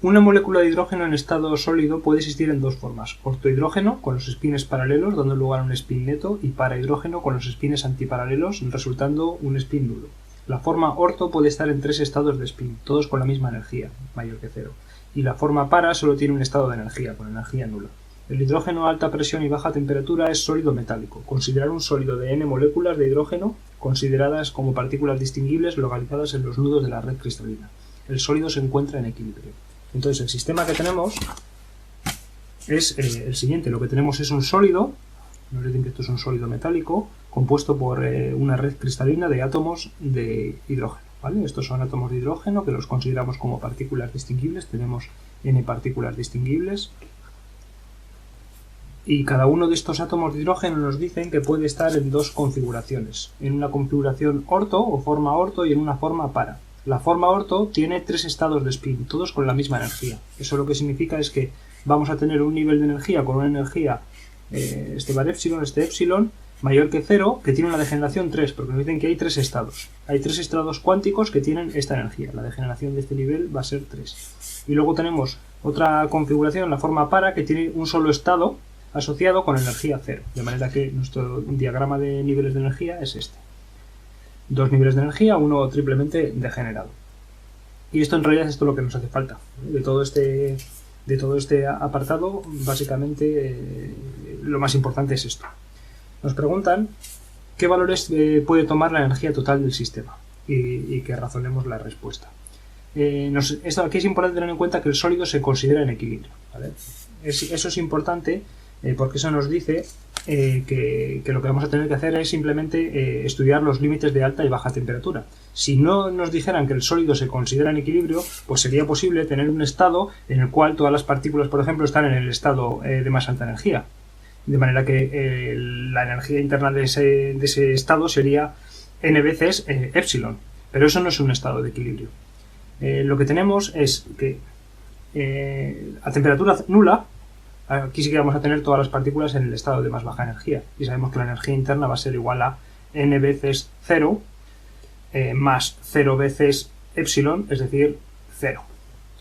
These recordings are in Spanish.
Una molécula de hidrógeno en estado sólido puede existir en dos formas: ortohidrógeno, con los espines paralelos dando lugar a un spin neto, y parahidrógeno, con los espines antiparalelos resultando un spin nulo. La forma orto puede estar en tres estados de spin, todos con la misma energía, mayor que cero, y la forma para solo tiene un estado de energía, con energía nula. El hidrógeno a alta presión y baja temperatura es sólido metálico. Considerar un sólido de n moléculas de hidrógeno consideradas como partículas distinguibles localizadas en los nudos de la red cristalina. El sólido se encuentra en equilibrio. Entonces el sistema que tenemos es el siguiente. Lo que tenemos es un sólido, no olviden que esto es un sólido metálico, compuesto por una red cristalina de átomos de hidrógeno, ¿vale? Estos son átomos de hidrógeno que los consideramos como partículas distinguibles. Tenemos n partículas distinguibles. Y cada uno de estos átomos de hidrógeno nos dicen que puede estar en dos configuraciones. En una configuración orto o forma orto y en una forma para. La forma orto tiene tres estados de spin, todos con la misma energía. Eso lo que significa es que vamos a tener un nivel de energía con una energía, este bar epsilon, este epsilon, mayor que 0, que tiene una degeneración 3, porque nos dicen que hay tres estados. Hay tres estados cuánticos que tienen esta energía. La degeneración de este nivel va a ser 3. Y luego tenemos otra configuración, la forma para, que tiene un solo estado asociado con energía 0. De manera que nuestro diagrama de niveles de energía es este. Dos niveles de energía, uno triplemente degenerado. Y esto en realidad es todo lo que nos hace falta. De todo este apartado, básicamente lo más importante es esto. Nos preguntan qué valores puede tomar la energía total del sistema y que razonemos la respuesta. Esto aquí es importante tener en cuenta que el sólido se considera en equilibrio, ¿vale? Eso es importante porque eso nos dice que lo que vamos a tener que hacer es simplemente estudiar los límites de alta y baja temperatura. Si no nos dijeran que el sólido se considera en equilibrio, pues sería posible tener un estado en el cual todas las partículas, por ejemplo, están en el estado de más alta energía. De manera que la energía interna de ese estado sería n veces epsilon. Pero eso no es un estado de equilibrio. Lo que tenemos es que a temperatura nula, aquí sí que vamos a tener todas las partículas en el estado de más baja energía. Y sabemos que la energía interna va a ser igual a n veces 0 más 0 veces epsilon, es decir, 0.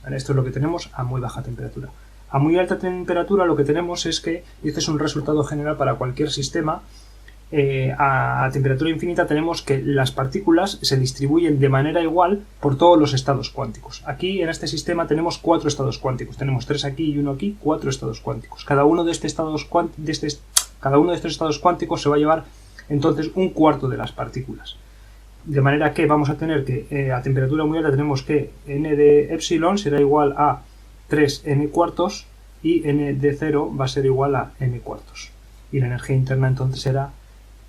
¿Vale? Esto es lo que tenemos a muy baja temperatura. A muy alta temperatura lo que tenemos es que, y este es un resultado general para cualquier sistema, a temperatura infinita tenemos que las partículas se distribuyen de manera igual por todos los estados cuánticos. Aquí en este sistema tenemos 4 estados cuánticos. Tenemos 3 aquí y 1 aquí, 4 estados cuánticos. Cada uno de estos estados cuánticos se va a llevar entonces un cuarto de las partículas. De manera que vamos a tener que a temperatura muy alta tenemos que n de epsilon será igual a 3n cuartos y n de 0 va a ser igual a n cuartos. Y la energía interna entonces será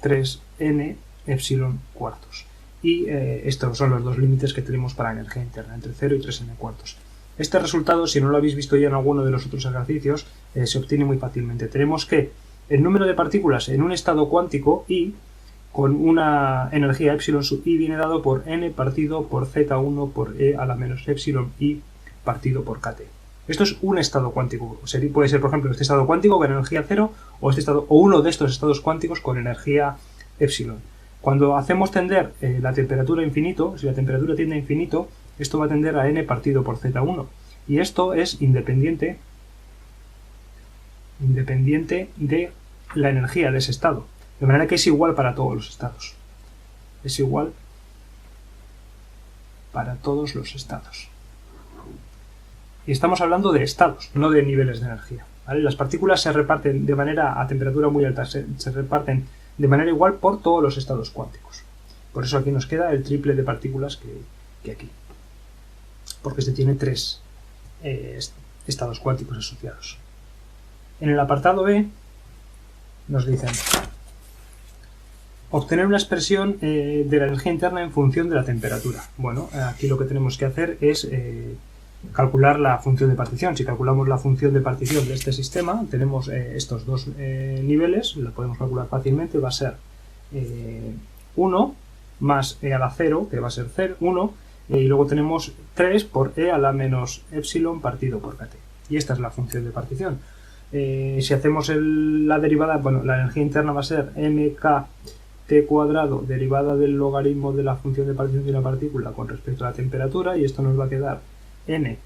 3n epsilon cuartos. Y estos son los dos límites que tenemos para la energía interna, entre 0 y 3n cuartos. Este resultado, si no lo habéis visto ya en alguno de los otros ejercicios, se obtiene muy fácilmente. Tenemos que el número de partículas en un estado cuántico I con una energía epsilon sub I viene dado por n partido por z1 por e a la menos epsilon I partido por kt. Esto es un estado cuántico. Puede ser, por ejemplo, este estado cuántico con energía 0 o uno de estos estados cuánticos con energía epsilon. Cuando hacemos tender la temperatura a infinito, si la temperatura tiende a infinito, esto va a tender a n partido por z1. Y esto es independiente de la energía de ese estado. De manera que es igual para todos los estados. Es igual para todos los estados. Y estamos hablando de estados, no de niveles de energía, ¿vale? Las partículas se reparten de manera a temperatura muy alta, se reparten de manera igual por todos los estados cuánticos. Por eso aquí nos queda el triple de partículas que aquí. Porque este tiene 3 estados cuánticos asociados. En el apartado B nos dicen obtener una expresión de la energía interna en función de la temperatura. Bueno, aquí lo que tenemos que hacer es calcular la función de partición. Si calculamos la función de partición de este sistema, tenemos estos dos niveles, la podemos calcular fácilmente, va a ser 1 más e a la 0, que va a ser 1, y luego tenemos 3 por e a la menos epsilon partido por kt. Y esta es la función de partición. Si hacemos la derivada, bueno, la energía interna va a ser mkt cuadrado derivada del logaritmo de la función de partición de una partícula con respecto a la temperatura, y esto nos va a quedar n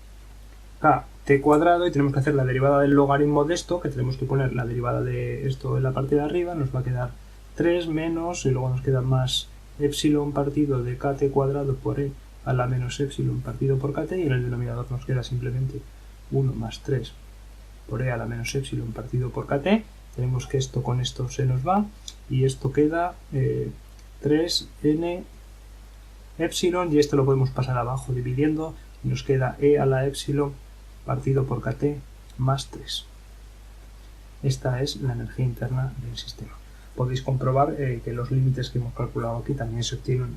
kt cuadrado y tenemos que hacer la derivada del logaritmo de esto, que tenemos que poner la derivada de esto en la parte de arriba, nos va a quedar 3 menos, y luego nos queda más epsilon partido de kt cuadrado por e a la menos epsilon partido por kt, y en el denominador nos queda simplemente 1 más 3 por e a la menos epsilon partido por kt. Tenemos que esto con esto se nos va, y esto queda 3n epsilon, y esto lo podemos pasar abajo dividiendo, y nos queda e a la epsilon partido por kt más 3. Esta es la energía interna del sistema. Podéis comprobar que los límites que hemos calculado aquí también se obtienen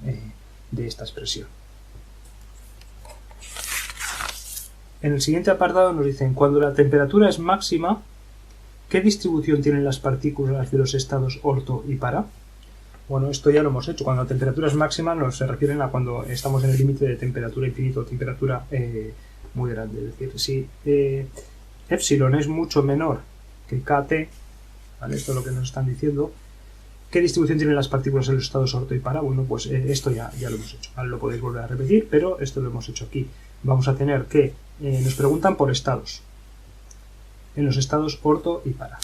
de esta expresión. En el siguiente apartado nos dicen, cuando la temperatura es máxima, ¿qué distribución tienen las partículas de los estados orto y para? Bueno, esto ya lo hemos hecho. Cuando la temperatura es máxima se refieren a cuando estamos en el límite de temperatura infinita o temperatura muy grande. Es decir, si epsilon es mucho menor que kt, ¿vale? Esto es lo que nos están diciendo. ¿Qué distribución tienen las partículas en los estados orto y para? Bueno, pues esto ya lo hemos hecho. Ahora lo podéis volver a repetir, pero esto lo hemos hecho aquí. Vamos a tener que nos preguntan por estados. En los estados orto y para.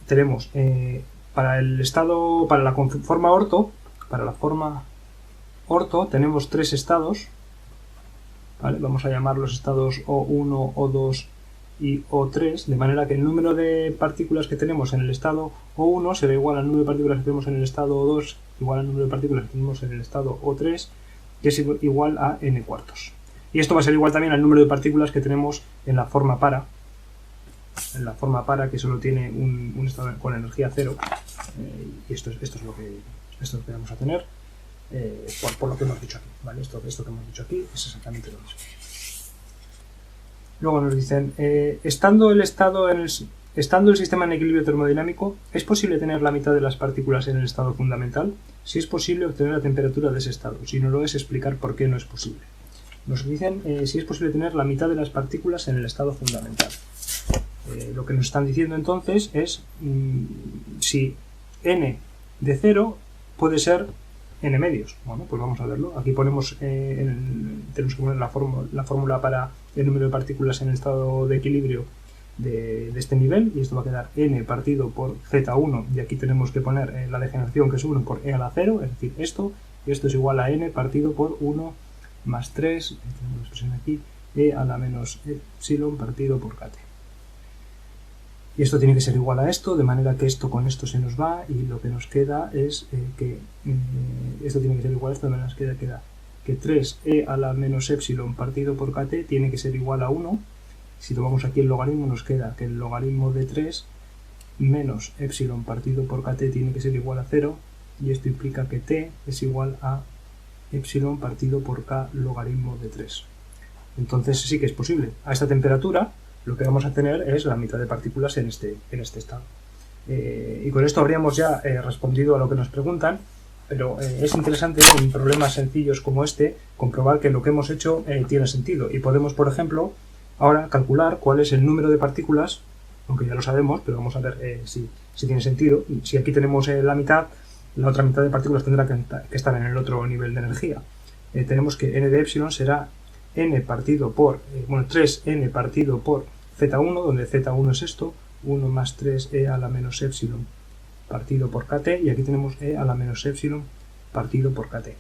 Tenemos para la forma orto tenemos 3 estados, ¿vale? Vamos a llamar los estados O1, O2 y O3, de manera que el número de partículas que tenemos en el estado O1 será igual al número de partículas que tenemos en el estado O2, igual al número de partículas que tenemos en el estado O3, que es igual a n cuartos. Y esto va a ser igual también al número de partículas que tenemos en la forma para, que solo tiene un estado con energía cero, y esto es lo que vamos a tener por lo que hemos dicho aquí, ¿vale? Esto que hemos dicho aquí es exactamente lo mismo. Luego nos dicen, estando el sistema en equilibrio termodinámico, ¿es posible tener la mitad de las partículas en el estado fundamental? Si es posible, obtener la temperatura de ese estado. Si no lo es, explicar por qué no es posible. Nos dicen si es posible tener la mitad de las partículas en el estado fundamental. Lo que nos están diciendo entonces es si n de 0 puede ser n medios. Bueno, pues vamos a verlo. Aquí ponemos tenemos que poner la fórmula para el número de partículas en el estado de equilibrio de este nivel, y esto va a quedar n partido por z1, y aquí tenemos que poner la degeneración, que es 1 por e a la 0, es decir, esto, y esto es igual a n partido por 1 más 3, tenemos la expresión aquí, e a la menos epsilon partido por kt. Y esto tiene que ser igual a esto, de manera que esto con esto se nos va, y lo que nos queda es que esto tiene que ser igual a esto, de manera que queda que 3e a la menos epsilon partido por kt tiene que ser igual a 1. Si tomamos aquí el logaritmo, nos queda que el logaritmo de 3 menos epsilon partido por kt tiene que ser igual a 0, y esto implica que t es igual a epsilon partido por k logaritmo de 3. Entonces sí que es posible. A esta temperatura lo que vamos a tener es la mitad de partículas en este estado. Y con esto habríamos ya respondido a lo que nos preguntan, pero es interesante en problemas sencillos como este comprobar que lo que hemos hecho tiene sentido, y podemos, por ejemplo, ahora calcular cuál es el número de partículas, aunque ya lo sabemos, pero vamos a ver si tiene sentido. Si aquí tenemos la mitad, la otra mitad de partículas tendrá que estar en el otro nivel de energía. Tenemos que n de epsilon será n partido por, 3n partido por z1, donde z1 es esto, 1 más 3e a la menos epsilon partido por kt, y aquí tenemos e a la menos epsilon partido por kt.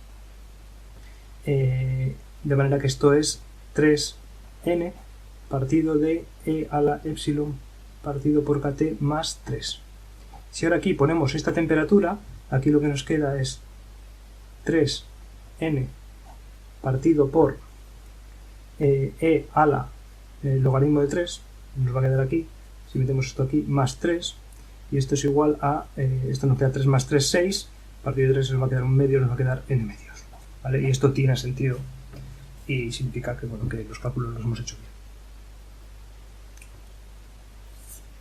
De manera que esto es 3n partido de e a la epsilon partido por kt más 3. Si ahora aquí ponemos esta temperatura, aquí lo que nos queda es 3n partido por e a la logaritmo de 3, nos va a quedar aquí, si metemos esto aquí, más 3, y esto es igual a, esto nos queda 3 más 3, 6, partido de 3 nos va a quedar un medio, nos va a quedar n medios, ¿vale? Y esto tiene sentido, y significa que, bueno, que los cálculos los hemos hecho bien.